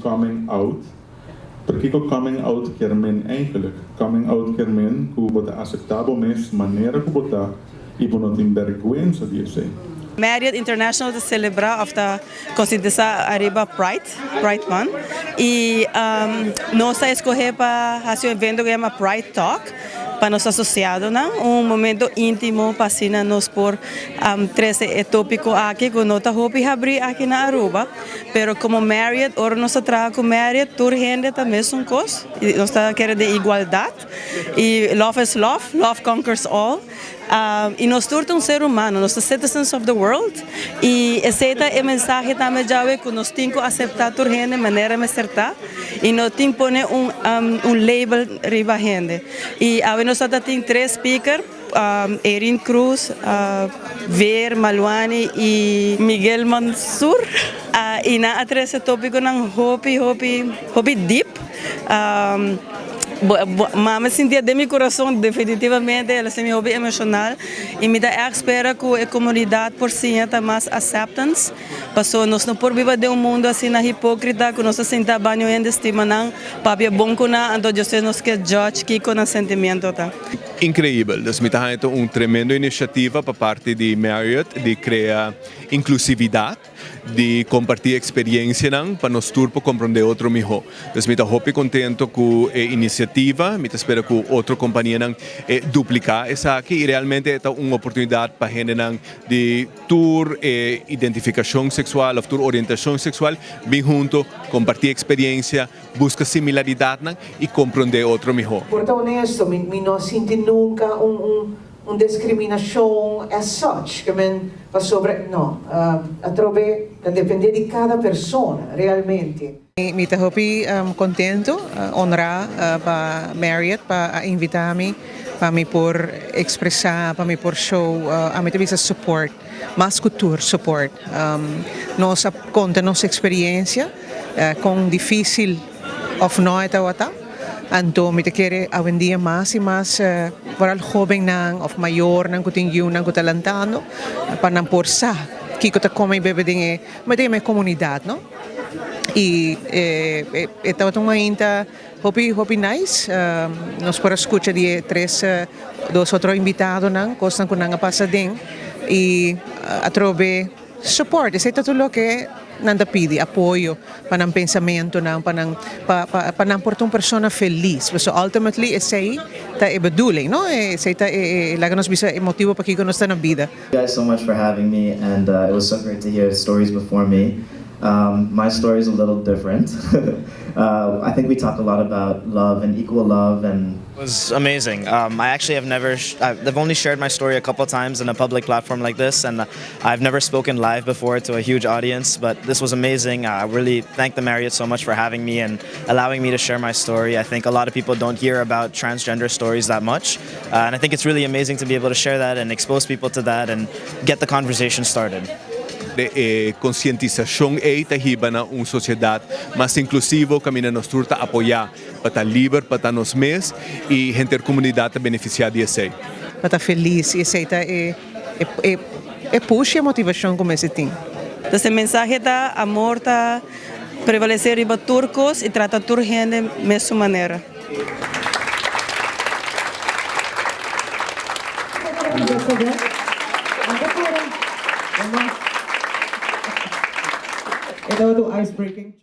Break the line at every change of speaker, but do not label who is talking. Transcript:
coming out. Porque o coming out quer men eigenlijk. Coming out quer men que você aceitável mes maneira que você e você não tem vergonha disso.
Marriott International te celebra of the conscientisa arriba Pride Month. E nós escolhemos para fazer um evento que chama Pride Talk, para nós associados, momento íntimo para asina nós por 13 tópico aqui que nós estamos abrir aqui na Aruba, pero como Marriott, ora nós trabalhamos com Marriott, toda gente também são coisas, nós queremos de igualdade e love is love, love conquers all. E nós somos ser humano, nós somos citizens of the world e aceita a mensagem também já que nós temos que aceitar toda gente de maneira certa e nós temos que pôr label riba gente. E nós temos 3 speakers, Erin Cruz, Ver Maluani e Miguel Mansur. E na 13 tópico ng hobby deep. Mas sentia de meu coração definitivamente ela é meu hobby emocional e me dá a espera que a comunidade por si tenha mais acceptance passou nós não por viver de mundo assim na hipócrita que nós senta banho em estima não para bom que na então eu sei nós que judge que com o sentimento tá
incrível. Dus met een tremendo iniciativa para parte de Marriott de criar inclusividade, de compartir experiência para nós turpo compreender outro melhor. Dus met hoop contento com a iniciativa, met espero que outra companhia duplicar essa aqui e realmente é uma oportunidade para gente de tur identificação sexual ou tur orientação sexual bem junto, compartir experiência, buscar similaridade e compreender outro melhor.
Por tão honesto, me não senti nunca discriminação as such, que sobre não, a trove depende de cada pessoa realmente.
Me estou contento, honrar para Marriott para invitar-me para me por expressar, para me por show, a me ter support, mais cultura support. Nós conta nossa experiência com difícil of não é tawata. Então, me te quer hoje em dia mais e mais para o jovem nang of maior nang kuting yun nang kutalantano para não forçar que eu come bebe dinhe, mas tem uma comunidade, não? E então ainda hobby nice. Nós por escuta de 2 outros invitados nang costa com nang passa ding e a trove support. Esse é tudo que nanda pidi apoio para um pensamento para portar uma pessoa feliz. So ultimately esse aí tá é bedoeling, no? Esse tá laga nos bisa motivo para que nós está na vida.
Thank you guys so much for having me, and it was so great to hear stories before me. My story is a little different. I think we talk a lot about love and equal love and.
It was amazing. I actually I've only shared my story a couple times in a public platform like this, and I've never spoken live before to a huge audience, but this was amazing. I really thank the Marriott so much for having me and allowing me to share my story. I think a lot of people don't hear about transgender stories that much, and I think it's really amazing to be able to share that and expose people to that and get the conversation started.
De conscientização é tahiba na sociedade mais inclusiva, caminha nos turta apoiar para estar livre, para estar nos mês e gente da comunidade beneficiar disso.
Para estar feliz, esse é puxa a motivação como esse tem.
Então, a mensagem da amor tá prevalecer riba turcos e tratar tur gente da mesma maneira.
Ito ice breaking.